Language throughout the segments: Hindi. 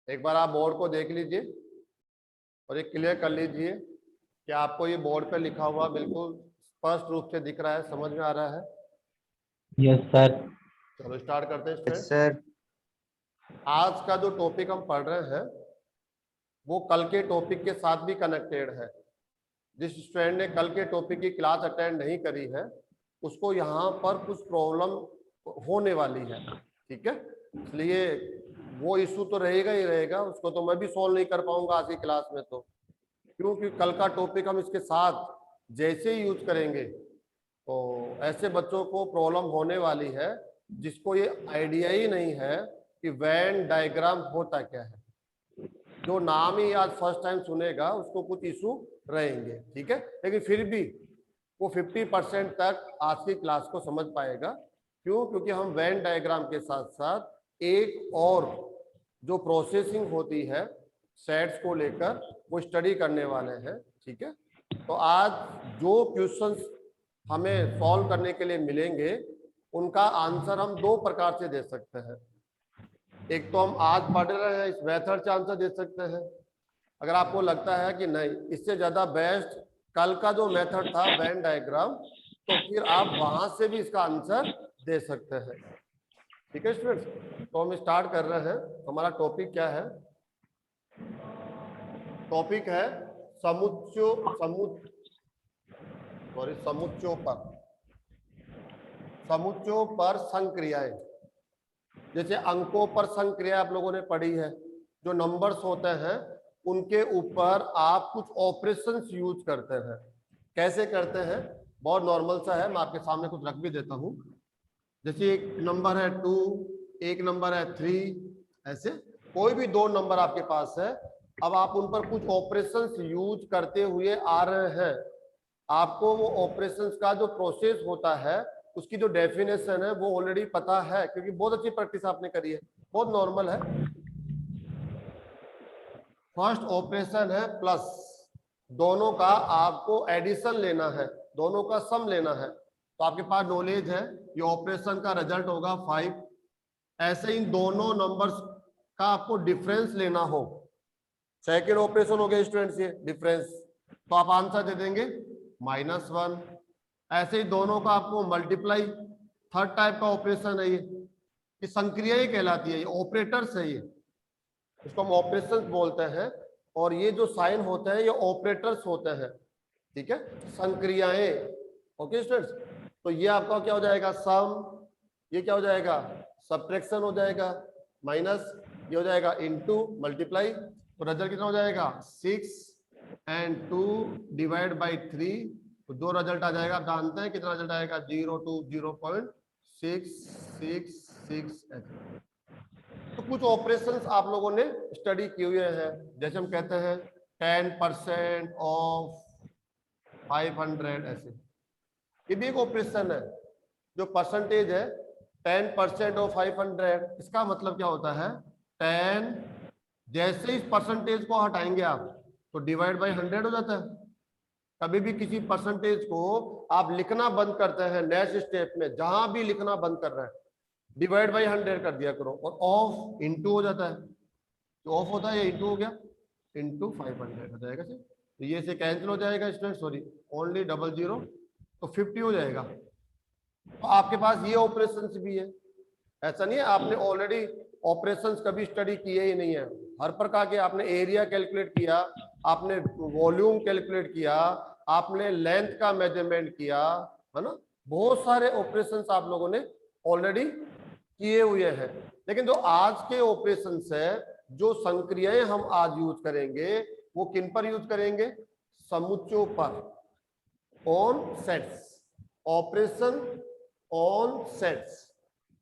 एक बार आप बोर्ड को देख लीजिए और ये क्लियर कर लीजिए कि आपको ये बोर्ड पे लिखा हुआ बिल्कुल स्पष्ट रूप से दिख रहा है, समझ में आ रहा है। Yes sir. चलो स्टार्ट करते हैं यस स्टूडेंट। सर। आज का जो टॉपिक हम पढ़ रहे हैं वो कल के टॉपिक के साथ भी कनेक्टेड है। जिस स्टूडेंट ने कल के टॉपिक की क्लास अटेंड नहीं करी है उसको यहाँ पर कुछ प्रॉब्लम होने वाली है, ठीक है। इसलिए वो इशू तो रहेगा ही रहेगा, उसको तो मैं भी सॉल्व नहीं कर पाऊंगा आज की क्लास में, तो क्योंकि कल का टॉपिक हम इसके साथ जैसे ही यूज करेंगे तो ऐसे बच्चों को प्रॉब्लम होने वाली है जिसको ये आइडिया ही नहीं है कि वेन डायग्राम होता क्या है। जो नाम ही आज फर्स्ट टाइम सुनेगा उसको कुछ इशू रहेंगे, ठीक है। लेकिन फिर भी वो 50% तक आज की क्लास को समझ पाएगा। क्यों? क्योंकि हम वेन डायग्राम के साथ साथ एक और जो प्रोसेसिंग होती है सेट्स को लेकर वो स्टडी करने वाले हैं, ठीक है। तो आज जो क्वेश्चंस हमें सॉल्व करने के लिए मिलेंगे उनका आंसर हम दो प्रकार से दे सकते हैं। एक तो हम आज पढ़ रहे हैं इस मेथड से आंसर दे सकते हैं। अगर आपको लगता है कि नहीं इससे ज्यादा बेस्ट कल का जो मेथड था वेन डायग्राम, तो फिर आप वहां से भी इसका आंसर दे सकते हैं, ठीक है स्टूडेंट्स। तो हम स्टार्ट कर रहे हैं। हमारा टॉपिक क्या है? टॉपिक है समुच्चयों पर संक्रियाएं। जैसे अंकों पर संक्रिया आप लोगों ने पढ़ी है, जो नंबर्स होते हैं उनके ऊपर आप कुछ ऑपरेशंस यूज करते हैं। कैसे करते हैं? बहुत नॉर्मल सा है, मैं आपके सामने कुछ रख भी देता हूं। जैसे एक नंबर है 2, एक नंबर है 3, ऐसे कोई भी दो नंबर आपके पास है। अब आप उन पर कुछ ऑपरेशंस यूज करते हुए आ रहे हैं। आपको वो ऑपरेशंस का जो प्रोसेस होता है उसकी जो डेफिनेशन है वो ऑलरेडी पता है, क्योंकि बहुत अच्छी प्रैक्टिस आपने करी है, बहुत नॉर्मल है। फर्स्ट ऑपरेशन है प्लस, दोनों का आपको एडिशन लेना है, दोनों का सम लेना है। तो आपके पास नॉलेज है ये ऑपरेशन का रिजल्ट होगा 5। ऐसे इन दोनों नंबर्स का आपको डिफरेंस लेना हो, सेकेंड ऑपरेशन हो गया स्टूडेंट्स ये डिफरेंस, तो आप आंसर दे देंगे -1। ऐसे ही दोनों का आपको मल्टीप्लाई, थर्ड टाइप का ऑपरेशन है ये संक्रियाएं कहलाती है, ये ऑपरेटर्स है, ये इसको हम ऑपरेशंस बोलते हैं। और ये जो साइन होते हैं ये ऑपरेटर्स होते हैं, ठीक है, संक्रियाएं। ओके स्टूडेंट्स, तो ये आपका क्या हो जाएगा सम, ये क्या हो जाएगा सब्ट्रैक्शन हो जाएगा, माइनस ये हो जाएगा इनटू मल्टीप्लाई। तो रिजल्ट कितना हो जाएगा 6 एंड 2 डिवाइड बाई 3। तो दो रिजल्ट आ जाएगा, आप जानते हैं कितना रिजल्ट आएगा 0 to 0.666। तो कुछ ऑपरेशंस आप लोगों ने स्टडी किए हुए हैं। जैसे हम कहते हैं 10% ऑफ 500, ऐसे ये भी एक ऑपरेशन है। जो परसेंटेज है 10% ऑफ 500, इसका मतलब क्या होता है 10, जैसे इस परसेंटेज को हटाएंगे आप तो डिवाइड बाई 100 हो जाता है। कभी भी किसी परसेंटेज को आप लिखना बंद करते हैं नेक्स्ट स्टेप में, जहां भी लिखना बंद कर रहे हैं डिवाइड बाई 100 कर दिया करो, और ऑफ इनटू हो जाता है। तो ऑफ होता है ये इनटू हो गया, इनटू 500 हो जाएगा सर। तो ये से कैंसिल हो जाएगा स्टूडेंट, सॉरी ओनली 00, तो 50 हो जाएगा। तो आपके पास ये ऑपरेशंस भी है, ऐसा नहीं है आपने ऑलरेडी ऑपरेशंस कभी स्टडी किए ही नहीं है। हर प्रकार के आपने एरिया कैलकुलेट किया, आपने वॉल्यूम कैलकुलेट किया, आपने लेंथ का मेजरमेंट किया, है ना। बहुत सारे ऑपरेशंस आप लोगों ने ऑलरेडी किए हुए हैं। लेकिन जो आज के ऑपरेशंस है, जो संक्रियाएं हम आज यूज करेंगे वो किन पर यूज करेंगे? समुच्चयों पर, on sets, operation on sets.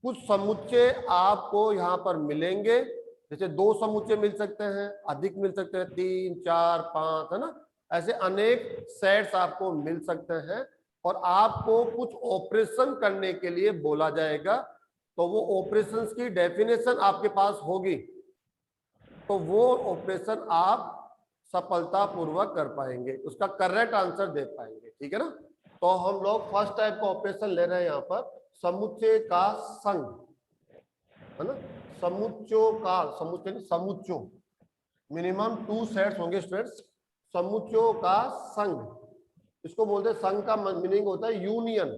कुछ समुच्चय आपको यहाँ पर मिलेंगे, जैसे 2 समुच्चय मिल सकते हैं, अधिक मिल सकते हैं 3, 4, 5, है ना। ऐसे अनेक सेट्स आपको मिल सकते हैं और आपको कुछ ऑपरेशन करने के लिए बोला जाएगा। तो वो ऑपरेशंस की डेफिनेशन आपके पास होगी, तो वो ऑपरेशन आप सफलतापूर्वक कर पाएंगे, उसका करेक्ट आंसर दे पाएंगे, ठीक है ना। तो हम लोग फर्स्ट टाइप का ऑपरेशन ले रहे हैं यहाँ पर, समुच्चय का संघ, है ना। समुच्चयों का, समुच्चय समुच्चयों, मिनिमम 2 सेट्स होंगे स्टूडेंट्स, समुच्चयों का संघ, इसको बोलते हैं, संघ का मीनिंग होता है यूनियन।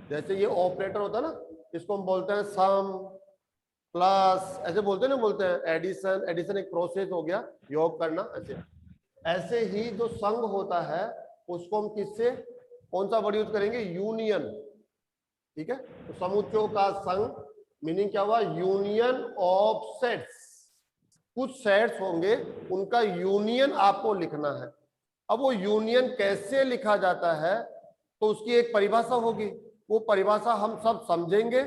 जैसे ये ऑपरेटर होता है ना, इसको हम बोलते हैं सम, प्लस, ऐसे बोलते हैं ना, बोलते हैं एडिशन, एडिशन एक प्रोसेस हो गया, योग करना, ऐसे। ऐसे ही जो संघ होता है उसको हम किससे, कौन सा वर्ड यूज करेंगे, यूनियन। ठीक है, तो समुच्चयों का संघ मीनिंग क्या हुआ, यूनियन ऑफ सेट्स, कुछ सेट्स होंगे उनका यूनियन आपको लिखना है। अब वो यूनियन कैसे लिखा जाता है, तो उसकी एक परिभाषा होगी, वो परिभाषा हम सब समझेंगे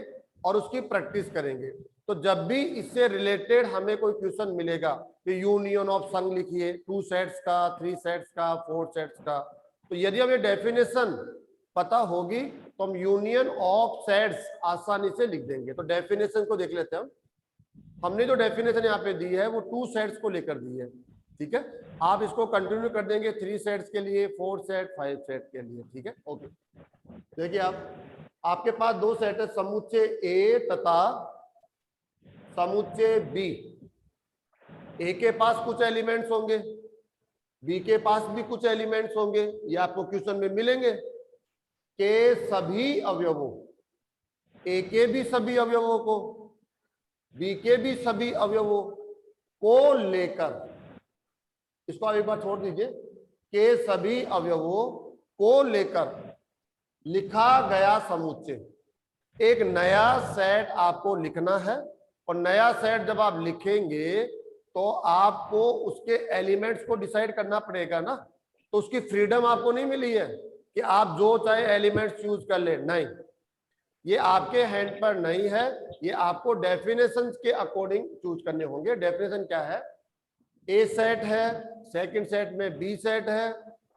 और उसकी प्रैक्टिस करेंगे। तो जब भी इससे रिलेटेड हमें कोई क्वेश्चन मिलेगा कि यूनियन ऑफ संघ लिखिए, 2 सेट्स का, 3 सेट्स का, 4 सेट्स का, तो यदि हमें डेफिनेशन पता होगी तो हम यूनियन ऑफ सेट्स आसानी से लिख देंगे। तो डेफिनेशन को देख लेते हैं हम। हमने जो डेफिनेशन यहाँ पे दी है वो 2 सेट्स को लेकर दी है। ठीक है, आप इसको कंटिन्यू कर देंगे 3 सेट्स के लिए, 4 सेट, 5 सेट के लिए। ठीक है, ओके। देखिए आपके पास 2 सेट है, समुच्चय ए तथा समुच्चय बी। ए के पास कुछ एलिमेंट्स होंगे, बी के पास भी कुछ एलिमेंट्स होंगे, ये आपको क्वेश्चन में मिलेंगे। के सभी अवयवों, ए के भी सभी अवयवों को, बी के भी सभी अवयवों को लेकर, इसको आप एक बार छोड़ दीजिए, के सभी अवयवों को लेकर लिखा गया समुच्चय, एक नया सेट आपको लिखना है। और नया सेट जब आप लिखेंगे तो आपको उसके एलिमेंट्स को डिसाइड करना पड़ेगा ना, तो उसकी फ्रीडम आपको नहीं मिली है कि आप जो चाहे एलिमेंट्स यूज कर ले, नहीं, ये आपके हैंड पर नहीं है, ये आपको डेफिनेशन के अकॉर्डिंग चूज करने होंगे। डेफिनेशन क्या है, ए सेट है, सेकंड सेट में बी सेट है,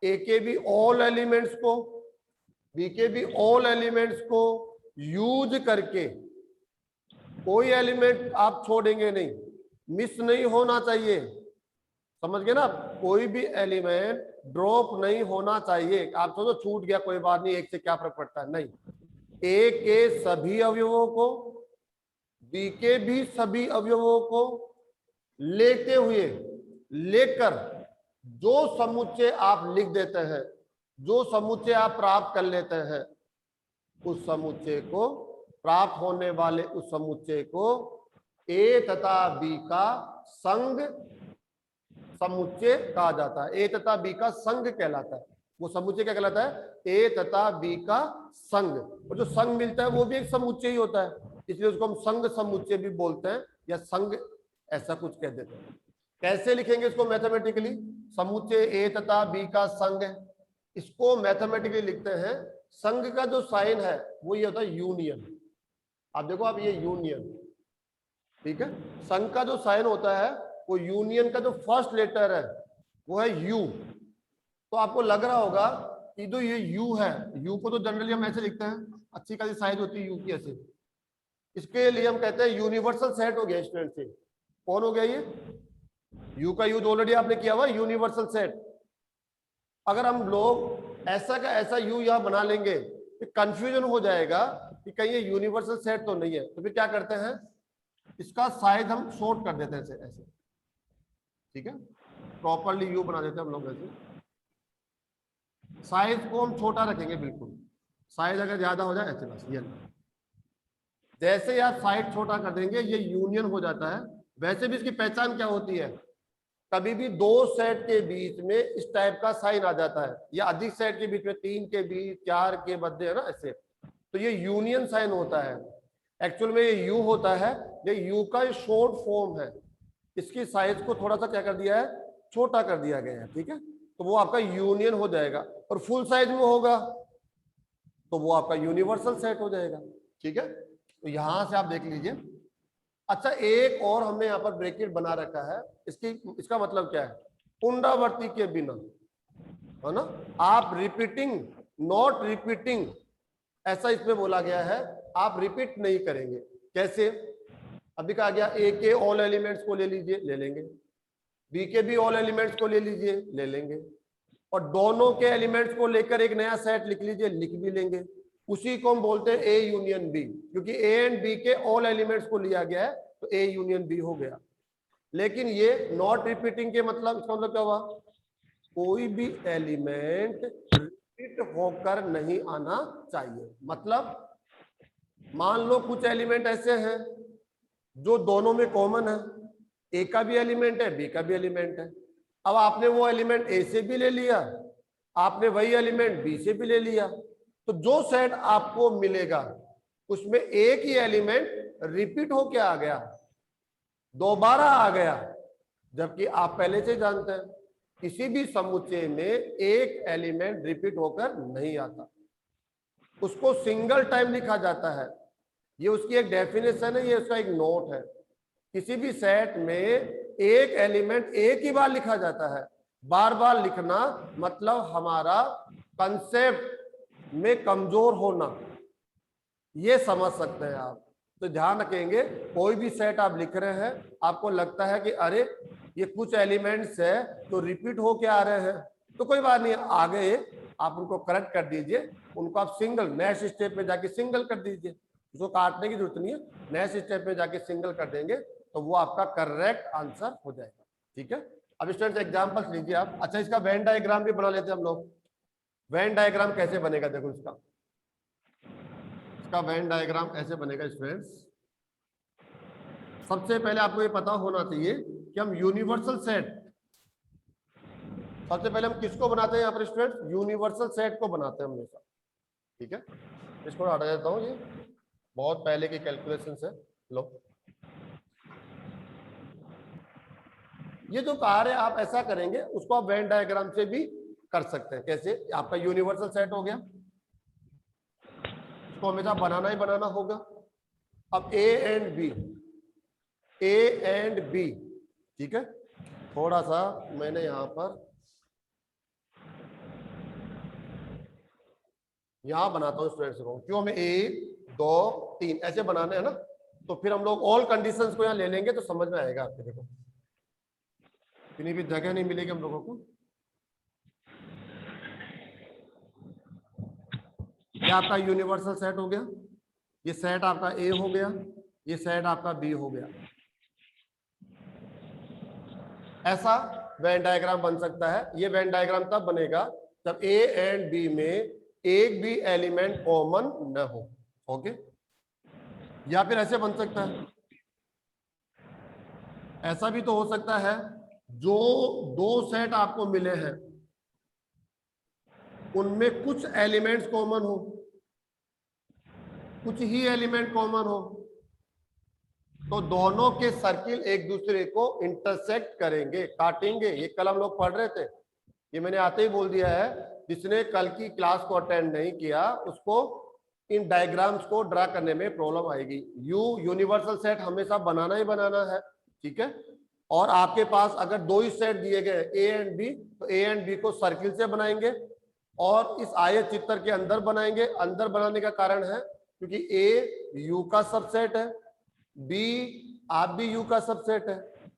ए के भी ऑल एलिमेंट्स को, बी के भी ऑल एलिमेंट्स को यूज करके, कोई एलिमेंट आप छोड़ेंगे नहीं, मिस नहीं होना चाहिए, समझ गए ना, कोई भी एलिमेंट ड्रॉप नहीं होना चाहिए। आप सोचो छूट गया कोई बात नहीं, एक से क्या फर्क पड़ता है, नहीं, ए के सभी अवयवों को, बी के भी सभी अवयवों को लेते हुए, लेकर जो समुच्चय आप लिख देते हैं, जो समुच्चय आप प्राप्त कर लेते हैं, उस समुच्चय को, प्राप्त होने वाले उस समुच्चय को ए तथा बी का संघ समुच्चय कहा जाता है। ए तथा बी का संघ कहलाता है, वो समुच्चय क्या कहलाता है, ए तथा बी का संघ। और जो संघ मिलता है वो भी एक समुच्चय ही होता है, इसलिए उसको हम संघ समुच्चय भी बोलते हैं, या संघ ऐसा कुछ कह देते हैं। कैसे लिखेंगे इसको मैथमेटिकली, समुच्चय ए तथा बी का संघ है, इसको मैथमेटिकली लिखते हैं, संघ का जो साइन है वो ये होता है यूनियन। आप देखो, आप ये यूनियन, ठीक है, संघ का जो साइन होता है वो यूनियन का जो फर्स्ट लेटर है वो है यू। तो आपको लग रहा होगा कि जो ये यू है, यू को तो जनरली हम ऐसे लिखते हैं, अच्छी खासी साइज होती है यू की ऐसे, इसके लिए हम कहते हैं यूनिवर्सल सेट हो गया स्टूडेंट से। कौन हो गया ये, यू का यूज ऑलरेडी आपने किया हुआ, यूनिवर्सल सेट। अगर हम लोग ऐसा का ऐसा यू यहां बना लेंगे तो कंफ्यूजन हो जाएगा कि कहीं ये यूनिवर्सल सेट तो नहीं है, तो फिर क्या करते हैं, इसका साइज हम शॉर्ट कर देते हैं ऐसे ऐसे, ठीक है, प्रॉपरली यू बना देते हैं हम लोग ऐसे। साइज को हम छोटा रखेंगे बिल्कुल, साइज अगर ज्यादा हो जाए ऐसे बस ये, जैसे ही आप साइज छोटा कर देंगे ये यूनियन हो जाता है। वैसे भी इसकी पहचान क्या होती है, कभी भी 2 सेट के बीच में इस टाइप का साइन आ जाता है, या अधिक सेट के बीच में, 3 के बीच, 4 के मध्य, है ना ऐसे, तो ये यूनियन साइन होता है। एक्चुअल में ये यू होता है, ये यू का शॉर्ट फॉर्म है, इसकी साइज को थोड़ा सा क्या कर दिया है, छोटा कर दिया गया है, ठीक है, तो वो आपका यूनियन हो जाएगा। और फुल साइज में होगा तो वो आपका यूनिवर्सल सेट हो जाएगा, ठीक है। तो यहां से आप देख लीजिए। अच्छा, एक और हमने यहाँ पर ब्रैकेट बना रखा है, इसका मतलब क्या है, पुनरावृत्ति के बिना, है ना, आप रिपीटिंग, नॉट रिपीटिंग, ऐसा इसमें बोला गया है, आप रिपीट नहीं करेंगे। कैसे, अभी कहा गया ए के ऑल एलिमेंट्स को ले लीजिए, ले लेंगे, बी के भी ऑल एलिमेंट्स को ले लीजिए, ले लेंगे, और दोनों के एलिमेंट्स को लेकर एक नया सेट लिख लीजिए, लिख भी लेंगे। उसी को हम बोलते हैं ए यूनियन बी, क्योंकि ए एंड बी के ऑल एलिमेंट्स को लिया गया है तो ए यूनियन बी हो गया। लेकिन ये नॉट रिपीटिंग के मतलब, इसका मतलब क्या हुआ, कोई भी एलिमेंट रिपीट होकर नहीं आना चाहिए। मतलब मान लो कुछ एलिमेंट ऐसे हैं जो दोनों में कॉमन है, ए का भी एलिमेंट है, बी का भी एलिमेंट है। अब आपने वो एलिमेंट ए से भी ले लिया, आपने वही एलिमेंट बी से भी ले लिया, तो जो सेट आपको मिलेगा उसमें एक ही एलिमेंट रिपीट होके आ गया, दोबारा आ गया, जबकि आप पहले से जानते हैं किसी भी समुच्चय में एक एलिमेंट रिपीट होकर नहीं आता, उसको सिंगल टाइम लिखा जाता है। ये उसकी एक डेफिनेशन है, ये उसका एक नोट है। किसी भी सेट में एक एलिमेंट एक ही बार लिखा जाता है। बार बार लिखना मतलब हमारा कंसेप्ट में कमजोर होना, ये समझ सकते हैं आप। तो ध्यान रखेंगे, कोई भी सेट आप लिख रहे हैं, आपको लगता है कि अरे ये कुछ एलिमेंट्स है तो रिपीट होके आ रहे हैं, तो कोई बात नहीं, आगे आप उनको करेक्ट कर दीजिए, उनको आप सिंगल नेक्स्ट स्टेप में जाके सिंगल कर दीजिए, उसको काटने की जरूरत नहीं है, नेक्स्ट स्टेप में जाके सिंगल कर देंगे तो वो आपका करेक्ट आंसर हो जाएगा। ठीक है, अब स्टूडेंट्स एग्जांपल्स लीजिए आप। अच्छा, इसका वेन डायग्राम भी बना लेते हैं हम लोग। वेन डायग्राम कैसे बनेगा, देखो इसका वेन डायग्राम ऐसे बनेगा स्टूडेंट्स। सबसे पहले आपको ये पता होना चाहिए कि हम यूनिवर्सल सेट, सबसे पहले हम किसको बनाते हैं यहाँ पर स्टूडेंट्स, यूनिवर्सल सेट को बनाते हैं हमेशा। ठीक है, इसको हटा देता हूँ, ये बहुत पहले की कैलकुलेशन है। लो, ये जो कार्य आप ऐसा करेंगे उसको आप वेन डायग्राम से भी कर सकते हैं। कैसे, आपका यूनिवर्सल सेट हो गया, इसको हमेशा बनाना ही बनाना होगा। अब A and B, A and B, ठीक है, थोड़ा सा मैंने यहां पर यहां बनाता हूं स्टूडेंट्स को, क्यों हमें 1 2 3 ऐसे बनाने हैं ना, तो फिर हम लोग ऑल कंडीशंस को यहां ले लेंगे तो समझ में आएगा आपके। देखो कहीं भी जगह नहीं मिलेगी हम लोगों को। ये आपका यूनिवर्सल सेट हो गया, ये सेट आपका ए हो गया, ये सेट आपका बी हो गया। ऐसा वेन डायग्राम बन सकता है। ये वेन डायग्राम तब बनेगा जब ए एंड बी में एक भी एलिमेंट कॉमन न हो। ओके, या फिर ऐसे बन सकता है, ऐसा भी तो हो सकता है, जो दो सेट आपको मिले हैं उनमें कुछ एलिमेंट्स कॉमन हो, कुछ ही एलिमेंट कॉमन हो, तो दोनों के सर्किल एक दूसरे को इंटरसेक्ट करेंगे, काटेंगे। ये कल हम लोग पढ़ रहे थे, ये मैंने आते ही बोल दिया है, जिसने कल की क्लास को अटेंड नहीं किया उसको इन डायग्राम्स को ड्रा करने में प्रॉब्लम आएगी। यूनिवर्सल सेट हमेशा बनाना ही बनाना है। ठीक है, और आपके पास अगर दो ही सेट दिए गए ए एंड बी, तो ए एंड बी को सर्किल से बनाएंगे और इस आयत चित्र के अंदर बनाएंगे। अंदर बनाने का कारण है क्योंकि ए यू का सबसेट है, बी आप भी यू का सबसेट है,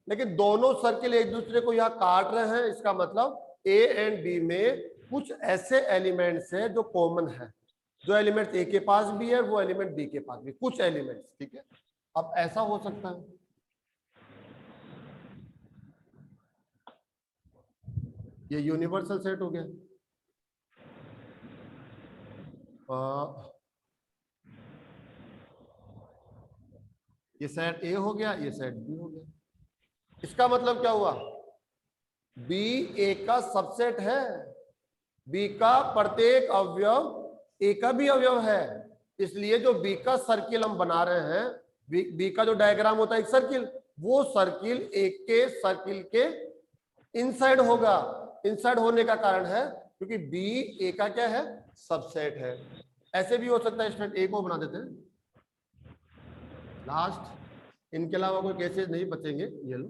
लेकिन दोनों सर्किल एक दूसरे को यहाँ काट रहे हैं। इसका मतलब ए एंड बी में कुछ ऐसे एलिमेंट्स हैं जो कॉमन है, जो एलिमेंट ए के पास भी है वो एलिमेंट बी के पास भी, कुछ एलिमेंट्स। ठीक है, अब ऐसा हो सकता है, ये यूनिवर्सल सेट हो गया। ये सेट ए हो गया, ये सेट बी हो गया। इसका मतलब क्या हुआ, बी ए का सबसेट है, बी का प्रत्येक अवयव ए का भी अवयव है, इसलिए जो बी का सर्किल हम बना रहे हैं, बी का जो डायग्राम होता है एक सर्किल, वो सर्किल ए के सर्किल के इनसाइड होगा। इनसाइड होने का कारण है क्योंकि बी ए का क्या है, सबसेट है। ऐसे भी हो सकता है, स्टूडेंट ए को बना देते हैं लास्ट, इनके अलावा कोई केसेस नहीं बचेंगे। ये लो,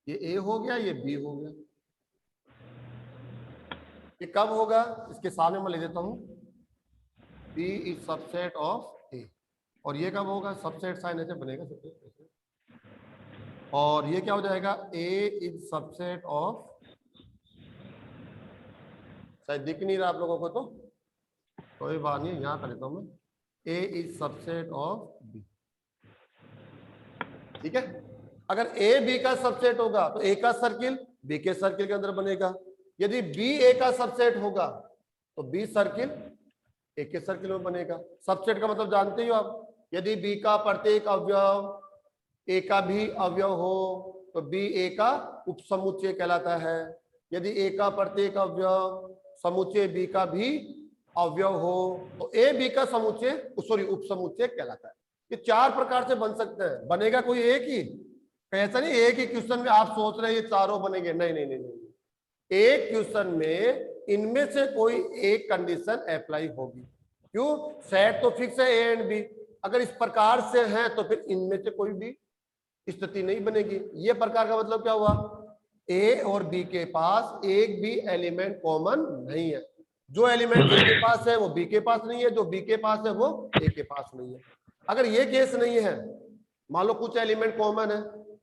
ये ए हो गया, ये बी हो गया। ये कब होगा, इसके सामने मैं ले देता हूं, बी इज सबसेट ऑफ ए, और ये कब होगा, सबसेट साइन ऐसे बनेगा सबसेट, और ये क्या हो जाएगा, ए इज सबसेट ऑफ शायद दिख नहीं रहा आप लोगों को, तो कोई बात नहीं, यहाँ कर देता हूं मैं, ए इज सबसेट ऑफ बी। ठीक है, अगर ए बी का सबसेट होगा तो ए का सर्किल बी के सर्किल के अंदर बनेगा, यदि बी ए का सबसेट होगा तो बी सर्किल ए के सर्किल में बनेगा। सबसेट का मतलब जानते हो आप, यदि बी का प्रत्येक अवयव ए का भी अवयव हो तो बी ए का उपसमुच्चय कहलाता है, यदि ए का प्रत्येक अवयव समुच्चय बी का भी अवयव हो तो ए बी का समुच्चय सॉरी उपसमुच्चय कहलाता है। ये चार प्रकार से बन सकते हैं, बनेगा कोई एक ही, ऐसा नहीं एक ही क्वेश्चन में आप सोच रहे हैं ये चारों बनेंगे, नहीं नहीं नहीं नहीं, एक क्वेश्चन में इनमें से कोई एक कंडीशन अप्लाई होगी। क्यों? सेट तो फिक्स है ए एंड बी, अगर इस प्रकार से है तो फिर इनमें से कोई भी स्थिति नहीं बनेगी। ये प्रकार का मतलब क्या हुआ, ए और बी के पास एक भी एलिमेंट कॉमन नहीं है, जो एलिमेंट ए के पास है वो बी के पास नहीं है, जो बी के पास है वो ए के पास नहीं है। अगर ये केस नहीं है, मान लो कुछ एलिमेंट कॉमन है,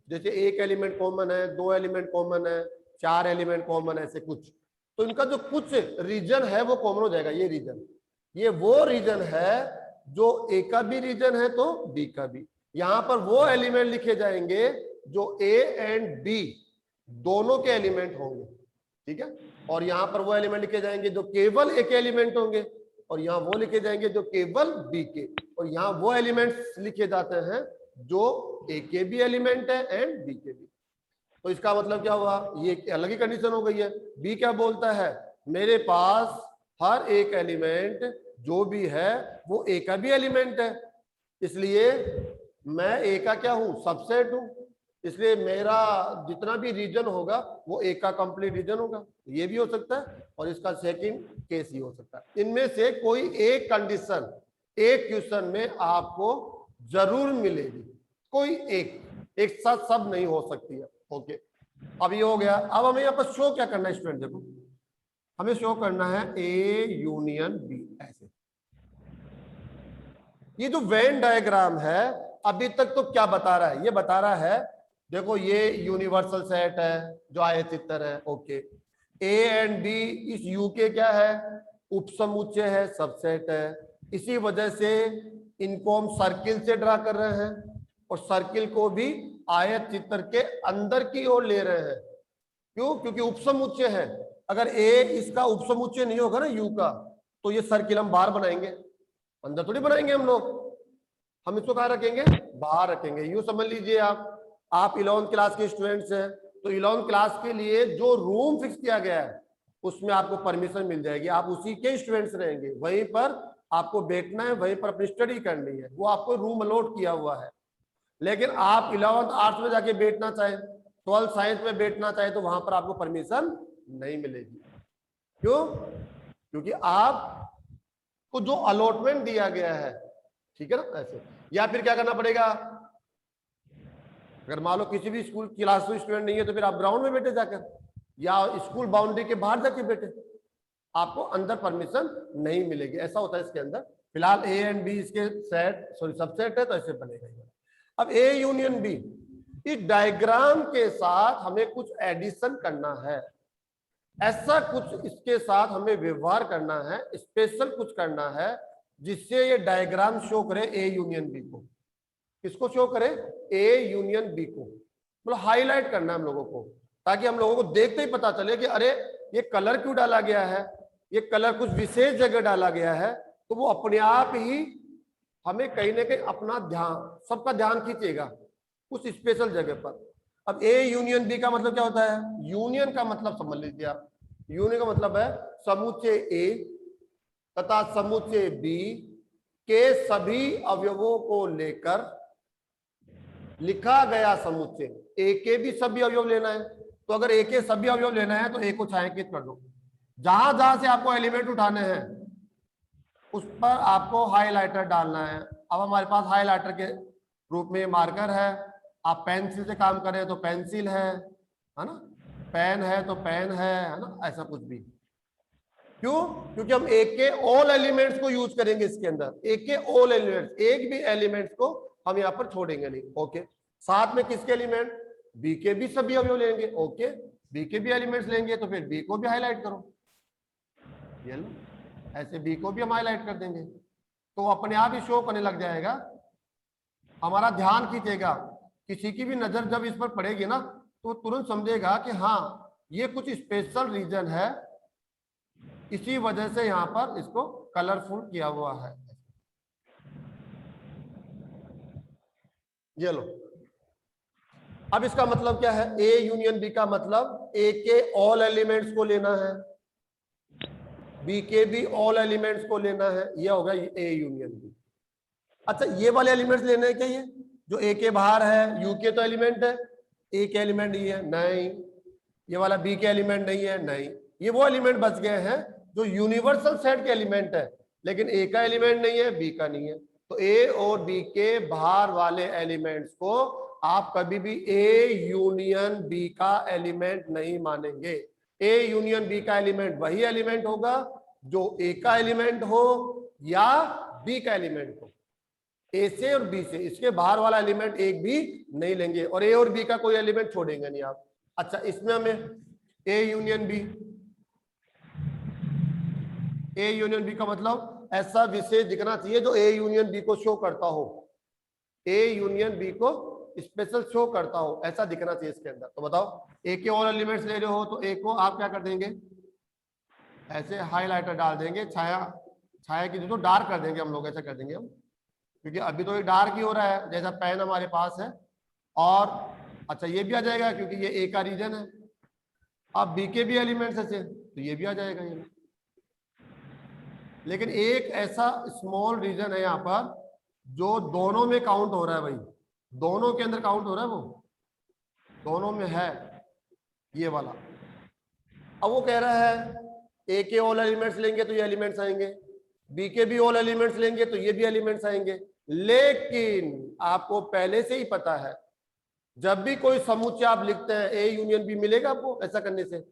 जैसे एक एलिमेंट कॉमन है, दो एलिमेंट कॉमन है, चार एलिमेंट कॉमन है, ऐसे कुछ, तो इनका जो कुछ रीजन है वो कॉमन हो जाएगा। ये रीजन, ये वो रीजन है जो ए का भी रीजन है तो बी का भी। यहां पर वो एलिमेंट लिखे जाएंगे जो ए एंड बी दोनों के एलिमेंट होंगे। ठीक है, और यहां पर वो एलिमेंट लिखे जाएंगे जो केवल ए के एलिमेंट होंगे, और यहां वो लिखे जाएंगे जो केवल बी के, और यहां वो एलिमेंट्स लिखे जाते हैं जो ए के भी एलिमेंट है एंड बी के भी। तो इसका मतलब क्या हुआ, ये अलग ही कंडीशन हो गई है। बी क्या बोलता है, मेरे पास हर एक एलिमेंट जो भी है वो ए का भी एलिमेंट है, इसलिए मैं ए का क्या हूं, सबसेट हूं, इसलिए मेरा जितना भी रीजन होगा वो ए का कंप्लीट रीजन होगा। ये भी हो सकता है और इसका सेकंड केस ही हो सकता है। इनमें से कोई एक कंडीशन एक क्वेश्चन में आपको जरूर मिलेगी, कोई एक साथ सब नहीं हो सकती है। ओके, अब ये हो गया। अब हमें यहाँ पर शो क्या करना है स्टूडेंट, देखो हमें शो करना है ए यूनियन बी। ऐसे ये जो वेन डायग्राम है अभी तक तो क्या बता रहा है, ये बता रहा है देखो ये यूनिवर्सल सेट है जो आयतितर है। ओके, ए एंड बी इस यू के क्या है, उपसमुच्चय है, सबसेट है, इसी वजह से इनको हम सर्किल से ड्रा कर रहे हैं और सर्किल को भी आयत चित्र के अंदर की ओर ले रहे हैं। क्यों? क्योंकि उपसमुच्चय है। अगर ए इसका उपसमुच्चय नहीं होगा ना यू का, तो ये सर्किल हम बाहर बनाएंगे, अंदर थोड़ी बनाएंगे हम लोग। हम इसको कहाँ रखेंगे, बाहर रखेंगे। यूं समझ लीजिए आप 11th क्लास के स्टूडेंट्स हैं, तो 11th क्लास के लिए जो रूम फिक्स किया गया है उसमें आपको परमिशन मिल जाएगी, आप उसी के स्टूडेंट्स रहेंगे, वहीं पर आपको बैठना है, वहीं पर अपनी स्टडी करनी है, वो आपको रूम अलॉट किया हुआ है। लेकिन आप 11th आर्ट्स में जाके बैठना चाहे, 12th साइंस में बैठना चाहे, तो वहां पर आपको परमिशन नहीं मिलेगी। क्यों? क्योंकि आपको जो अलॉटमेंट दिया गया है, ठीक है ना, ऐसे। या फिर क्या करना पड़ेगा, अगर मान लो किसी भी स्कूल क्लास में स्टूडेंट नहीं है तो फिर आप ग्राउंड में बैठे जाकर, या स्कूल बाउंड्री के बाहर जाके बैठे, आपको अंदर परमिशन नहीं मिलेगी। ऐसा होता है इसके अंदर। फिलहाल ए एंड बी इसके सबसेट है, तो ऐसे बनेगा। अब ए यूनियन बी, इस डायग्राम के साथ हमें कुछ एडिशन करना है, ऐसा कुछ इसके साथ हमें व्यवहार करना है, स्पेशल कुछ करना है जिससे ये डायग्राम शो करे ए यूनियन बी को। किसको शो करे, ए यूनियन बी को, मतलब हाईलाइट करना है हम लोगों को, ताकि हम लोगों को देखते ही पता चले कि अरे ये कलर क्यों डाला गया है, ये कलर कुछ विशेष जगह डाला गया है, तो वो अपने आप ही हमें कहीं ना कहीं अपना ध्यान, सबका ध्यान खींचेगा उस स्पेशल जगह पर। अब ए यूनियन बी का मतलब क्या होता है, यूनियन का मतलब समझ लीजिए आप, यूनियन का मतलब है समुच्चय ए तथा समुच्चय बी के सभी अवयवों को लेकर लिखा गया समुच्चय। ए के भी सभी अवयव लेना है, तो अगर ए के सभी अवयव लेना है तो ए को छायांकित कर दो, जहां जहां से आपको एलिमेंट उठाने हैं उस पर आपको हाइलाइटर डालना है। अब हमारे पास हाइलाइटर के रूप में मार्कर है, आप पेंसिल से काम करें तो पेंसिल है ना, पेन है तो पेन है ना, ऐसा कुछ भी। क्यों? क्योंकि हम ए के ऑल एलिमेंट्स को यूज करेंगे इसके अंदर, ए के ऑल एलिमेंट्स, एक भी एलिमेंट्स को हम यहाँ पर छोड़ेंगे नहीं। ओके, साथ में किसके एलिमेंट, बी के भी सभी अवयव लेंगे। ओके, बी के भी एलिमेंट्स लेंगे तो फिर बी को भी हाईलाइट करो। ये लो, ऐसे बी को भी हम हाईलाइट कर देंगे तो अपने आप ही शो करने लग जाएगा। हमारा ध्यान खींचेगा, किसी की भी नजर जब इस पर पड़ेगी ना तो तुरंत समझेगा कि हाँ ये कुछ स्पेशल रीजन है, इसी वजह से यहाँ पर इसको कलरफुल किया हुआ है। ये लो, अब इसका मतलब क्या है, ए यूनियन बी का मतलब ए के ऑल एलिमेंट्स को लेना है, बी के भी ऑल एलिमेंट्स को लेना है, ये होगा ए यूनियन बी। अच्छा ये वाले एलिमेंट्स लेने हैं क्या, ये जो ए के बाहर है, यू के तो एलिमेंट है, ए के एलिमेंट नहीं है, नहीं। ये वाला बी के एलिमेंट नहीं है, नहीं। ये वो एलिमेंट बच गए हैं जो यूनिवर्सल सेट के एलिमेंट है, लेकिन ए का एलिमेंट नहीं है, बी का नहीं है। तो ए और बी के बाहर वाले एलिमेंट्स को आप कभी भी ए यूनियन बी का एलिमेंट नहीं मानेंगे। ए यूनियन बी का एलिमेंट वही एलिमेंट होगा जो ए का एलिमेंट हो या बी का एलिमेंट हो। ए से और बी से, इसके बाहर वाला एलिमेंट एक भी नहीं लेंगे, और ए और बी का कोई एलिमेंट छोड़ेंगे नहीं आप। अच्छा इसमें हमें A union B, A union B का मतलब ऐसा विशेष दिखना चाहिए जो ए यूनियन बी को शो करता हो, ए यूनियन बी को स्पेशल शो करता हो, ऐसा दिखना चाहिए इसके अंदर। तो बताओ, ए के और एलिमेंट्स ले रहे हो तो ए को आप क्या कर देंगे, ऐसे हाईलाइटर डाल देंगे, छाया छाया की जो डार्क कर देंगे हम लोग, ऐसा कर देंगे हम, क्योंकि अभी तो ये डार्क ही हो रहा है जैसा पेन हमारे पास है। और अच्छा ये भी आ जाएगा क्योंकि ये ए का रीजन है। अब बी के भी एलिमेंट्स ऐसे तो ये भी आ जाएगा ये। लेकिन एक ऐसा स्मॉल रीजन है यहाँ पर जो दोनों में काउंट हो रहा है भाई, दोनों के अंदर काउंट हो रहा है, वो दोनों में है ये वाला। अब वो कह रहा है ए के ऑल एलिमेंट्स लेंगे तो ये एलिमेंट्स आएंगे, बी के भी ऑल एलिमेंट्स लेंगे तो ये भी एलिमेंट्स आएंगे। लेकिन आपको पहले से ही पता है जब भी कोई समुच्चय आप लिखते हैं ए यूनियन बी मिलेगा आपको ऐसा करने से,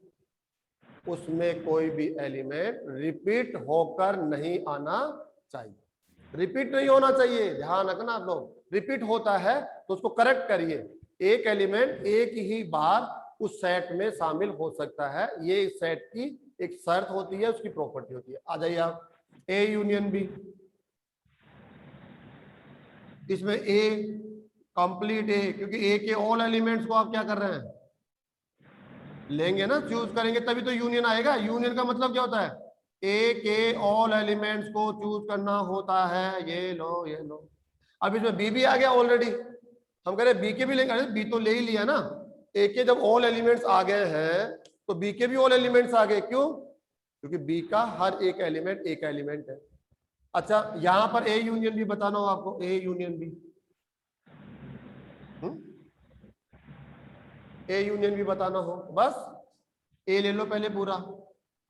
उसमें कोई भी एलिमेंट रिपीट होकर नहीं आना चाहिए। रिपीट नहीं होना चाहिए, ध्यान रखना आप लोग। रिपीट होता है तो उसको करेक्ट करिए, एक एलिमेंट एक ही बार उस सेट में शामिल हो सकता है, ये इस सेट की एक शर्त होती है, उसकी प्रॉपर्टी होती है। आ जाइए आप, ए यूनियन बी, इसमें ए कंप्लीट ए, क्योंकि ए के ऑल एलिमेंट्स को आप क्या कर रहे हैं, लेंगे ना, चूज करेंगे तभी तो यूनियन आएगा। यूनियन का मतलब क्या होता है, ए के ऑल एलिमेंट्स को चूज करना होता है। ये लो ये लो, अब इसमें बी भी आ गया ऑलरेडी, हम कह रहे बी के भी लेंगे, अरे बी तो ले ही लिया ना। ए के जब ऑल एलिमेंट्स आ गए हैं तो बी के भी ऑल एलिमेंट्स आ गए, क्यों, क्योंकि बी का हर एक एलिमेंट एक एलिमेंट है। अच्छा यहां पर ए यूनियन बी बताना हो आपको, A union B, A union B बताना हो, बस ए ले लो पहले पूरा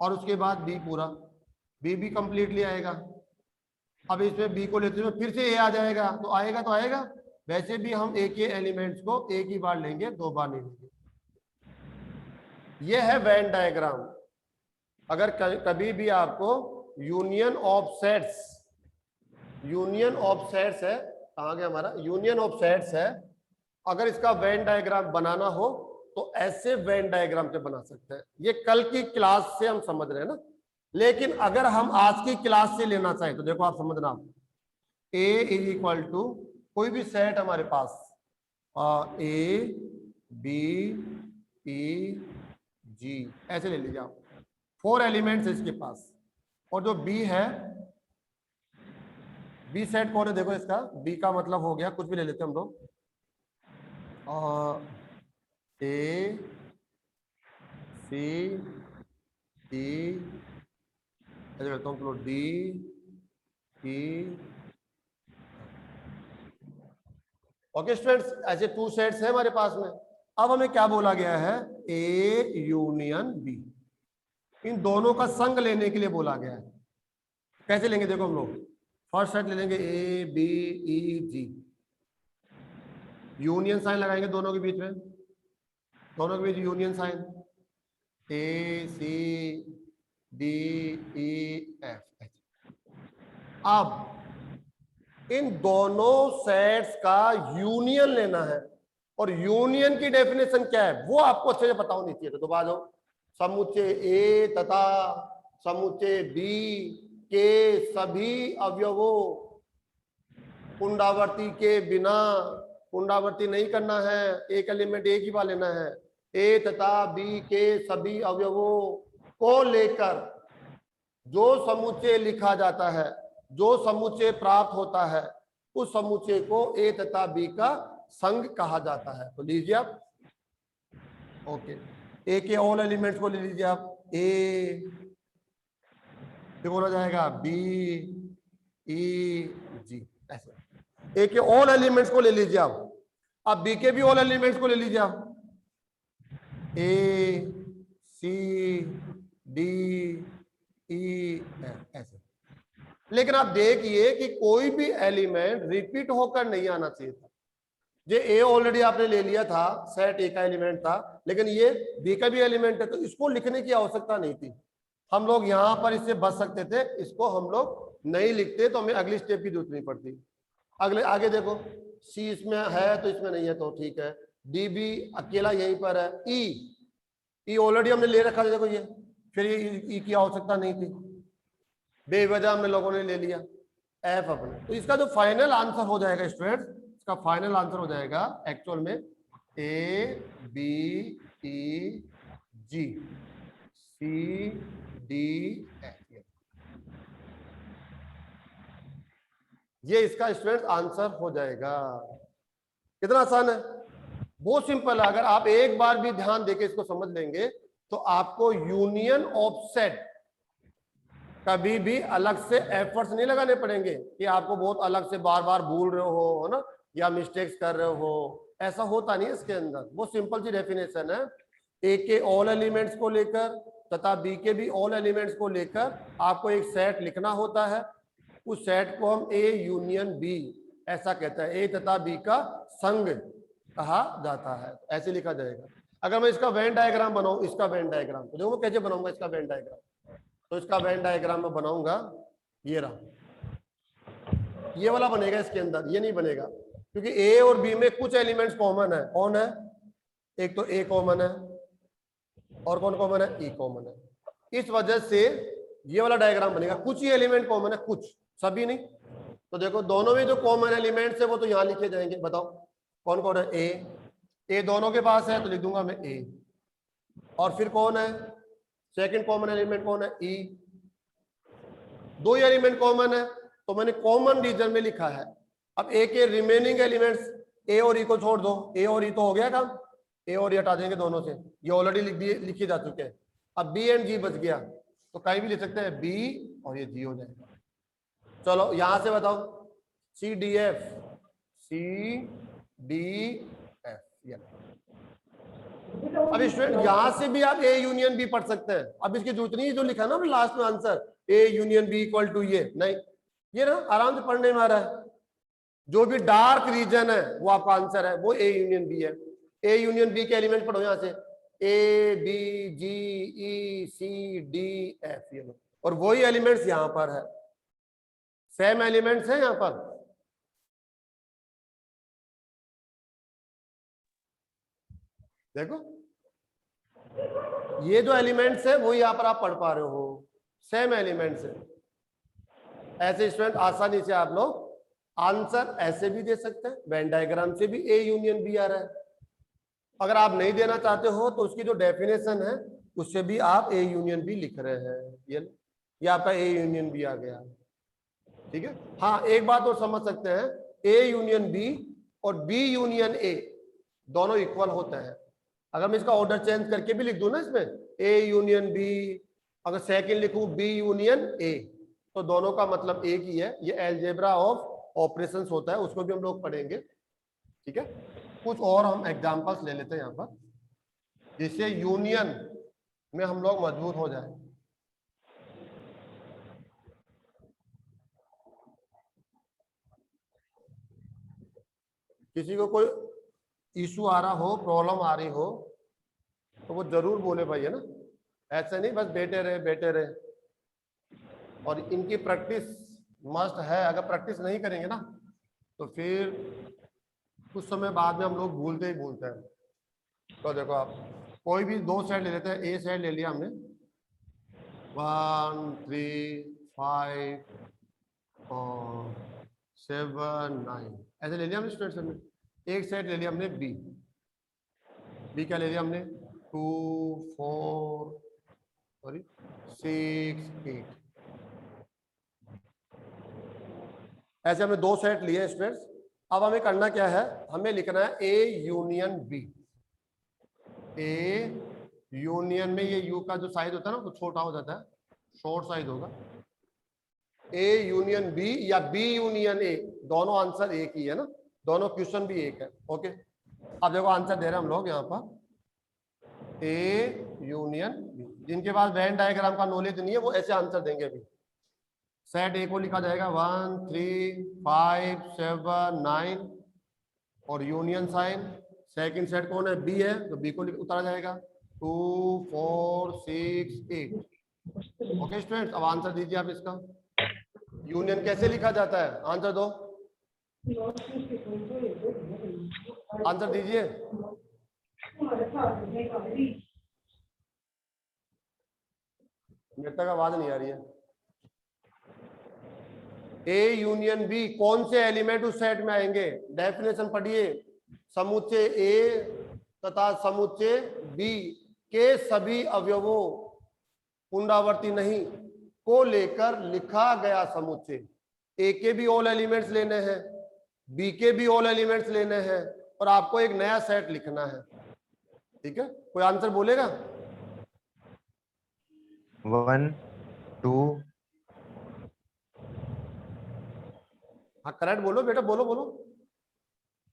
और उसके बाद बी पूरा, बी भी कंप्लीटली आएगा। अब इसमें बी को लेते हुए फिर से ए आ जाएगा, तो आएगा तो आएगा। वैसे भी हम ए के एलिमेंट्स को एक ही बार लेंगे, दो बार नहीं लेंगे। ये है वेन डायग्राम। अगर कभी भी आपको union of sets, union of sets है, कहाँ गया हमारा, यूनियन ऑफ सेट्स है, अगर इसका वेन डायग्राम बनाना हो तो ऐसे वेन डायग्राम से बना सकते हैं। ये कल की क्लास से हम समझ रहे हैं ना, लेकिन अगर हम आज की क्लास से लेना चाहें तो देखो आप समझना, ए इज इक्वल टू कोई भी सेट हमारे पास, ए बी ई जी ऐसे ले लीजिए आप, 4 एलिमेंट्स है इसके पास, और जो बी है, बी सेट कौन है, देखो इसका बी का मतलब हो गया, कुछ भी ले लेते हैं हम लोग, ए सी डी, ऐसे करता हूँ, डी ई। ओके स्टूडेंट्स, ऐसे 2 सेट्स है हमारे पास में। अब हमें क्या बोला गया है, ए यूनियन बी, इन दोनों का संग लेने के लिए बोला गया है। कैसे लेंगे, देखो हम लोग फर्स्ट सेट ले लेंगे A B E G, union sign लगाएंगे दोनों के बीच में, दोनों के बीच union sign, A C D E F. अब इन दोनों सेट्स का यूनियन लेना है, और यूनियन की डेफिनेशन क्या है वो आपको अच्छे से पता होनी चाहिए। तो दोबारा समुच्चय ए तथा समुच्चय बी के सभी अवयवों, पुनरावृत्ति के बिना, पुनरावृत्ति नहीं करना है, एक एलिमेंट एक ही बार लेना है, ए तथा बी के सभी अवयवों को लेकर जो समुच्चय लिखा जाता है, जो समुच्चय प्राप्त होता है, उस समुच्चय को ए तथा बी का संघ कहा जाता है। तो लीजिए आप, ओके, ए के ऑल एलिमेंट्स को ले लीजिए आप, ए फिर बोला जाएगा बी ई जी, ऐसे ए के ऑल एलिमेंट्स को ले लीजिए आप बी के भी ऑल एलिमेंट्स को ले लीजिए आप, ए सी डी ई एफ, ऐसे। लेकिन आप देखिए कि कोई भी एलिमेंट रिपीट होकर नहीं आना चाहिए था। ये ए ऑलरेडी आपने ले लिया था, सेट ए का एलिमेंट था, लेकिन ये बी का भी एलिमेंट है, तो इसको लिखने की आवश्यकता नहीं थी। हम लोग यहां पर इससे बच सकते थे, इसको हम लोग नहीं लिखते तो हमें अगली स्टेप की जरूरत नहीं पड़ती। अगले आगे देखो, सी इसमें है तो इसमें नहीं है तो ठीक है, डी भी अकेला यहीं पर है, ई ऑलरेडी हमने ले रखा था, देखो ये, फिर ये ई की आवश्यकता नहीं थी, बेवजह हमने लोगों ने ले लिया एफ अपने। तो इसका जो फाइनल आंसर हो जाएगा स्टूडेंट्स, इसका फाइनल आंसर हो जाएगा एक्चुअल में A B E G C D F, ये इसका स्टूडेंट आंसर हो जाएगा। कितना आसान है, बहुत सिंपल है। अगर आप एक बार भी ध्यान देके इसको समझ लेंगे तो आपको यूनियन ऑफ सेट कभी भी अलग से एफर्ट्स नहीं लगाने पड़ेंगे कि आपको बहुत अलग से बार बार भूल रहे हो, है ना, या मिस्टेक्स कर रहे हो, ऐसा होता नहीं है इसके अंदर। वो सिंपल सी डेफिनेशन है, ए के ऑल एलिमेंट्स को लेकर तथा बी के भी ऑल एलिमेंट्स को लेकर आपको एक सेट लिखना होता है। उस सेट को हम ए यूनियन बी ऐसा कहते हैं, ए तथा बी का संघ कहा जाता है, ऐसे लिखा जाएगा। अगर मैं इसका वेन डायग्राम बनाऊं, इसका वेन डायग्राम, तो देखो मैं कैसे बनाऊंगा इसका वेन डायग्राम। तो इसका वेन डायग्राम में बनाऊंगा, ये रहा, ये वाला बनेगा इसके अंदर, ये नहीं बनेगा क्योंकि ए और बी में कुछ एलिमेंट्स कॉमन है। कौन है? एक तो ए कॉमन है, और कौन कॉमन है? ई कॉमन है। इस वजह से ये वाला डायग्राम बनेगा, कुछ ही एलिमेंट कॉमन है, कुछ, सभी नहीं। तो देखो दोनों में जो कॉमन एलिमेंट्स है वो तो यहां लिखे जाएंगे। बताओ कौन कौन है? ए दोनों के पास है तो लिख दूंगा मैं ए। और फिर कौन है सेकंड कॉमन एलिमेंट? कौन है? ई। दो ही एलिमेंट कॉमन है तो मैंने कॉमन रीजन में लिखा है। अब ए के रिमेनिंग एलिमेंट्स, ए और ई को छोड़ दो, ए और ई तो हो गया काम, ए और ई हटा देंगे दोनों से, ये ऑलरेडी लिखे जा चुके हैं। अब बी एंड जी बच गया, तो कहीं भी लिख सकते हैं बी और ये जी हो जाएगा। चलो यहां से बताओ C D F, C D F. अब स्टूडेंट यहां से भी आप ए यूनियन बी पढ़ सकते हैं। अब इसकी जरूरत नहीं जो लिखा ना लास्ट में answer A union B equal to ये, नहीं, ये ना आराम से पढ़ने में आ रहा है। जो भी डार्क रीजन है वो आपका आंसर है, वो ए यूनियन बी है। ए यूनियन बी के एलिमेंट पढ़ो यहां से, A B G E C D F, ये लो, और वही एलिमेंट्स यहां पर है, सेम एलिमेंट्स है यहां पर। देखो ये जो एलिमेंट्स है वो यहां पर आप पढ़ पा रहे हो, सेम एलिमेंट्स है। ऐसे स्टूडेंट आसानी से आप लोग आंसर ऐसे भी दे सकते हैं, वेन डायग्राम से भी ए यूनियन बी आ रहा है। अगर आप नहीं देना चाहते हो तो उसकी जो डेफिनेशन है उससे भी आप ए यूनियन बी लिख रहे हैं, ये आपका ए यूनियन बी आ गया, ठीक है। हाँ एक बात और समझ सकते हैं, ए यूनियन बी और बी यूनियन ए दोनों इक्वल होते हैं। अगर मैं इसका ऑर्डर चेंज करके भी लिख दूं ना इसमें, ए यूनियन बी, अगर सेकंड लिखूं बी यूनियन ए, तो दोनों का मतलब एक ही है। ये अलजेब्रा ऑफ ऑपरेशंस होता है, उसको भी हम लोग पढ़ेंगे, ठीक है। कुछ और हम एग्जांपल्स ले लेते हैं यहाँ पर, जिससे यूनियन में हम लोग मजबूत हो जाए। किसी को कोई इशू आ रहा हो, प्रॉब्लम आ रही हो, तो वो जरूर बोले भाई, है ना, ऐसे नहीं बस बैठे रहे। और इनकी प्रैक्टिस मस्ट है। अगर प्रैक्टिस नहीं करेंगे ना तो फिर कुछ समय बाद में हम लोग भूलते हैं। तो देखो आप कोई भी दो सेट ले लेते हैं, ए सेट ले लिया हमने, 1 3 5 और 7 9 ऐसे ले लिया हमने स्टूडेंट्स हमने। एक सेट ले लिया हमने बी क्या ले लिया हमने 2 4 सॉरी 6 8 ऐसे हमने दो सेट लिए स्टूडेंट्स। अब हमें करना क्या है, हमें लिखना है A union B. A union में ये यू का जो साइज होता है ना वो छोटा हो जाता है, शॉर्ट साइज होगा। ए यूनियन बी या बी यूनियन ए, दोनों आंसर एक ही है ना, दोनों क्वेश्चन भी एक है। ओके, अब देखो आंसर दे रहे हैं हम लोग यहाँ पर ए यूनियन बी। जिनके पास वेन डायग्राम का नॉलेज नहीं है वो ऐसे आंसर देंगे। अभी सेट ए को लिखा जाएगा 1 3 5 7 9 और यूनियन साइन। सेकंड सेट कौन है, बी है, तो बी को उतारा जाएगा 2 4 6 8। ओके स्टूडेंट्स, अब आंसर दीजिए आप इसका। यूनियन कैसे लिखा जाता है, आंसर दो, आंसर दीजिए। मेरे तक आवाज नहीं आ रही है। ए यूनियन बी, कौन से एलिमेंट उस सेट में आएंगे, डेफिनेशन पढ़िए। समुच्चय ए तथा समुच्चय बी के सभी अवयवों पुनरावर्ती नहीं को लेकर लिखा गया समुच्चय। ए के भी ऑल एलिमेंट्स लेने हैं, बी के भी ऑल एलिमेंट्स लेने हैं और आपको एक नया सेट लिखना है। ठीक है, कोई आंसर बोलेगा? 1 2 हाँ करेक्ट बोलो बेटा, बोलो बोलो।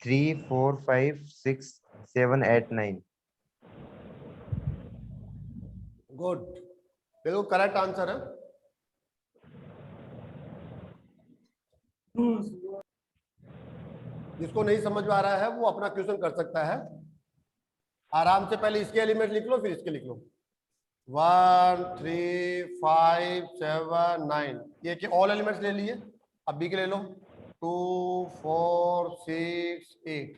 3 4 5 6 7 8 9। गुड, बिल्कुल करेक्ट आंसर है। जिसको नहीं समझ में आ रहा है वो अपना क्वेश्चन कर सकता है आराम से। पहले इसके एलिमेंट लिख लो फिर इसके लिख लो। 1 3 5 7 9 ये के ऑल एलिमेंट्स ले लिए। अब बी के ले लो 2 4 6 8।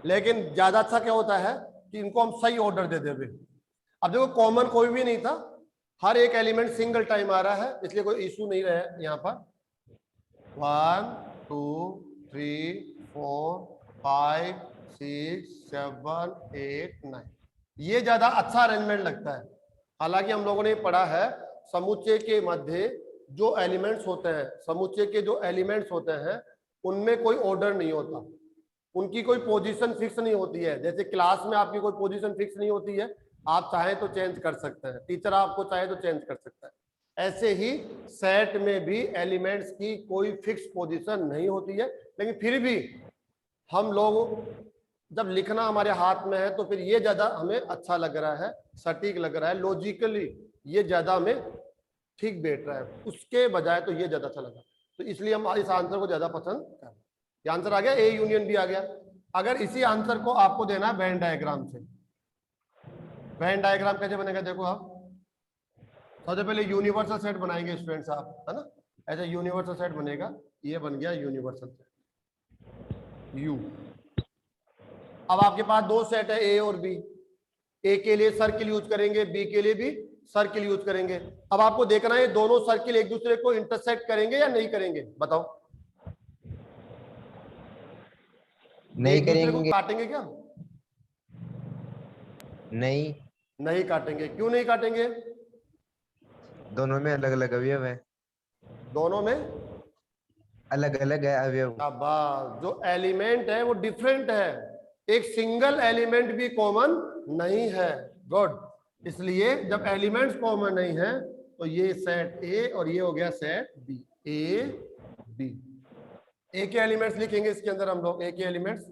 लेकिन ज्यादा अच्छा क्या होता है कि इनको हम सही ऑर्डर दे देंगे। अब देखो कॉमन कोई भी नहीं था, हर एक एलिमेंट सिंगल टाइम आ रहा है, इसलिए कोई इशू नहीं रहा यहाँ पर। 1 2 3 4 5 6 7 8 9 ये ज्यादा अच्छा अरेंजमेंट लगता है। हालांकि हम लोगों ने पढ़ा है समुच्चय के मध्य जो एलिमेंट्स होते हैं, समुच्चय के जो एलिमेंट्स होते हैं उनमें कोई ऑर्डर नहीं होता, उनकी कोई पोजीशन फिक्स नहीं होती है। जैसे क्लास में आपकी कोई पोजीशन फिक्स नहीं होती है, आप चाहें तो चेंज कर सकते हैं, टीचर आपको चाहे तो चेंज कर सकता है। ऐसे ही सेट में भी एलिमेंट्स की कोई फिक्स पोजीशन नहीं होती है, लेकिन फिर भी हम लोग जब लिखना हमारे हाथ में है तो फिर ये ज्यादा हमें अच्छा लग रहा है, सटीक लग रहा है, लॉजिकली ये ज्यादा हमें ठीक बैठ रहा है, उसके बजाय तो ये ज्यादा अच्छा लगा, तो इसलिए हम इस आंसर को ज्यादा पसंद कर रहे हैं। ये आंसर आ गया, ए यूनियन बी आ गया। अगर इसी आंसर को आपको देना है वेन डायग्राम से, वेन डायग्राम कैसे बनेगा देखो आप। सबसे पहले यूनिवर्सल सेट बनाएंगे स्टूडेंट्स आप, है ना, ऐसा यूनिवर्सल सेट बनेगा। ये बन गया यूनिवर्सल सेट यू। अब आपके पास दो सेट है ए और बी, ए के लिए सर्किल यूज करेंगे, बी के लिए भी सर्किल यूज करेंगे। अब आपको देखना है दोनों सर्किल एक दूसरे को इंटरसेक्ट करेंगे या नहीं करेंगे, बताओ। नहीं एक दूसरे को करेंगे। काटेंगे क्या? नहीं, नहीं काटेंगे। क्यों नहीं काटेंगे? दोनों में अलग अलग अवयव है, दोनों में अलग अलग है अवयव। शाबाश, जो एलिमेंट है वो डिफरेंट है, एक सिंगल एलिमेंट भी कॉमन नहीं है। गुड, इसलिए जब एलिमेंट्स कॉमन नहीं है तो ये सेट ए और ये हो गया सेट बी, ए बी। ए के एलिमेंट्स लिखेंगे इसके अंदर हम लोग, ए के एलिमेंट्स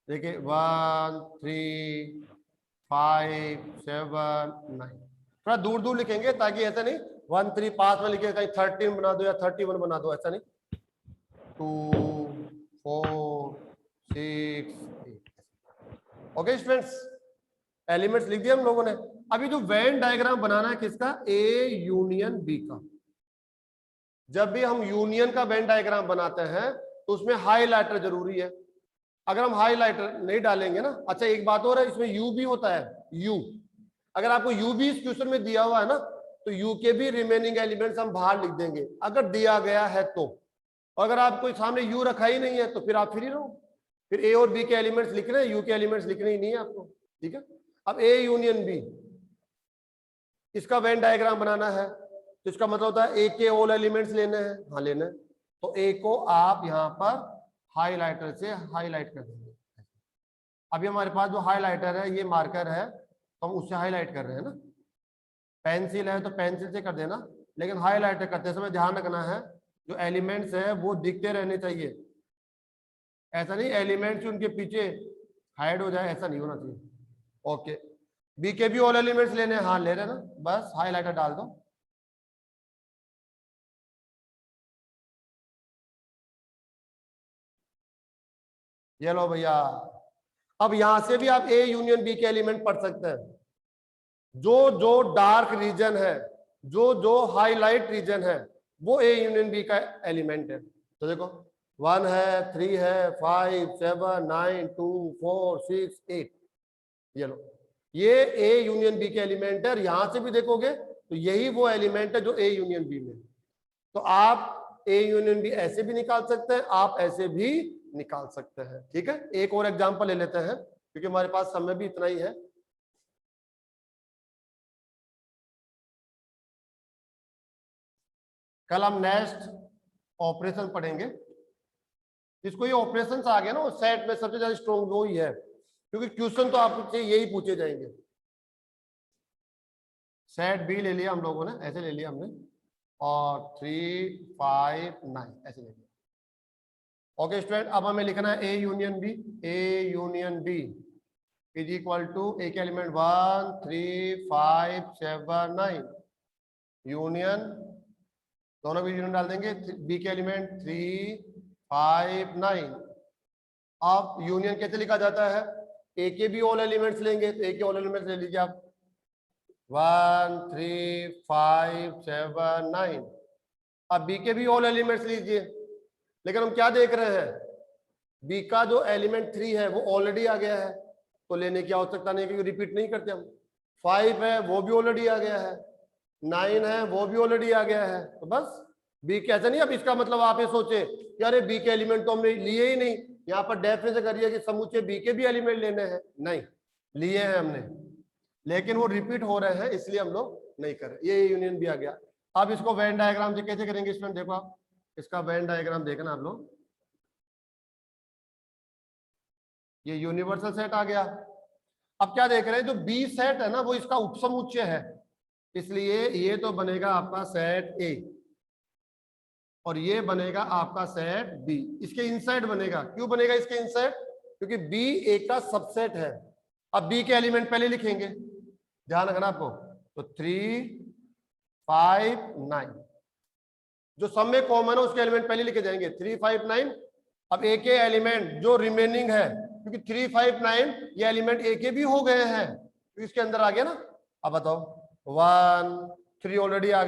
देखिए 1 3 5 7 9। थोड़ा दूर दूर लिखेंगे ताकि ऐसा नहीं 1 3 5 में लिखे कहीं 13 बना दो या 31 बना दो, ऐसा नहीं। 2 4 6 8। ओके स्टूडेंट्स, एलिमेंट्स लिख दिए हम लोगों ने। अभी जो वेन डायग्राम बनाना है किसका, ए यूनियन बी का। जब भी हम यूनियन का वेन डायग्राम बनाते हैं तो उसमें हाईलाइटर जरूरी है। अगर हम हाईलाइटर नहीं डालेंगे ना, अच्छा एक बात और है, इसमें यू भी होता है, यू। अगर आपको यू भी इस क्वेश्चन में दिया हुआ है ना, तो तो यू के भी रिमेनिंग एलिमेंट्स हम बाहर लिख देंगे अगर दिया गया है तो। अगर आपको सामने यू रखा ही नहीं है तो फिर आप फ्री रहो, फिर ए और बी के एलिमेंट्स लिख रहे हैं, यू के एलिमेंट्स लिखने ही नहीं है आपको। ठीक है, अब ए यूनियन बी, इसका वेन डायग्राम बनाना है, तो इसका मतलब होता है ए के ऑल एलिमेंट्स लेने हैं। हाँ लेना है, तो ए को आप यहाँ पर हाईलाइटर से हाईलाइट कर देंगे। अभी हमारे पास जो हाईलाइटर है ये मार्कर है, तो हम उससे हाईलाइट कर रहे हैं ना। पेंसिल है तो पेंसिल से कर देना, लेकिन हाईलाइटर करते समय ध्यान रखना है जो एलिमेंट्स है वो दिखते रहने चाहिए। ऐसा नहीं एलिमेंट्स उनके पीछे हाइड हो जाए, ऐसा नहीं होना चाहिए। ओके, बी के भी ऑल एलिमेंट्स लेने हैं। हाँ ले रहे ना, बस हाईलाइटर डाल दो। ये लो भैया, अब यहां से भी आप ए यूनियन बी के एलिमेंट पढ़ सकते हैं। जो जो डार्क रीजन है, जो जो हाईलाइट रीजन है, वो ए यूनियन बी का एलिमेंट है। तो देखो 1 है, 3 है, 5, 7, 9, 2, 4, 6, 8, ये लो, ये ए यूनियन बी के एलिमेंट है। यहां से भी देखोगे तो यही वो एलिमेंट है जो ए यूनियन बी में। तो आप ए यूनियन बी ऐसे भी निकाल सकते हैं, आप ऐसे भी निकाल सकते हैं। ठीक है, एक और एग्जांपल ले लेते हैं क्योंकि हमारे पास समय भी इतना ही है। कल हम नेक्स्ट ऑपरेशन पढ़ेंगे। इसको ये ऑपरेशंस आ गया ना, वो सेट में सबसे ज्यादा स्ट्रॉन्ग वो ही है, क्योंकि क्वेश्चन तो आपसे यही पूछे जाएंगे। सेट बी ले लिया हम लोगों ने, ऐसे ले लिया हमने, और 3, 5, 9 ऐसे ले लिया। ओके स्टूडेंट, अब हमें लिखना है A union B. A union B is equal to A के एलिमेंट 1, 3, 5, 7, 9 यूनियन, दोनों भी यूनियन डाल देंगे। बी के एलिमेंट 3, 5, 9। अब यूनियन कैसे लिखा जाता है? ए के भी ऑल एलिमेंट्स लेंगे, तो ए के ऑल एलिमेंट्स ले लीजिए आप, 1, 3, 5, 7, 9। अब बी के भी ऑल एलिमेंट्स लीजिए, लेकिन हम क्या देख रहे हैं, बी का जो एलिमेंट 3 है वो ऑलरेडी आ गया है, तो लेने की आवश्यकता नहीं है क्योंकि रिपीट नहीं करते हम। 5 है वो भी ऑलरेडी आ गया है, 9 है वो भी ऑलरेडी आ गया है, तो बस बी के ऐसा नहीं। अब इसका मतलब आप ये सोचे कि अरे बी के एलिमेंट तो हमने लिए ही नहीं, यहाँ पर डेफिनेशन करिए कि समूचे बी के भी एलिमेंट लेने हैं। नहीं, लिए हैं हमने, लेकिन वो रिपीट हो रहे हैं इसलिए हम लोग नहीं कर रहे। ये यूनियन भी आ गया। अब इसको वेन डायग्राम से कैसे करेंगे इसमें, देखो आप इसका वेन डायग्राम देखना आप लोग। ये यूनिवर्सल सेट आ गया। अब क्या देख रहे हैं, जो बी सेट है ना वो इसका उपसमुच्चय है, इसलिए ये तो बनेगा आपका सेट ए और ये बनेगा आपका सेट बी। इसके इनसाइड बनेगा, क्यों बनेगा इसके इनसाइड? क्योंकि बी ए का सबसेट है। अब बी के एलिमेंट पहले लिखेंगे, ध्यान रखना आपको। तो 3, 5, 9 जो सब में कॉमन है उसके एलिमेंट पहले लिखे जाएंगे, 3, 5, 9। अब ए के एलिमेंट जो रिमेनिंग है, क्योंकि 3, 5, 9 ये एलिमेंट ए के भी हो गए हैं तो इसके अंदर आ गया ना। अब बताओ 1, 3 ऑलरेडी आ गया।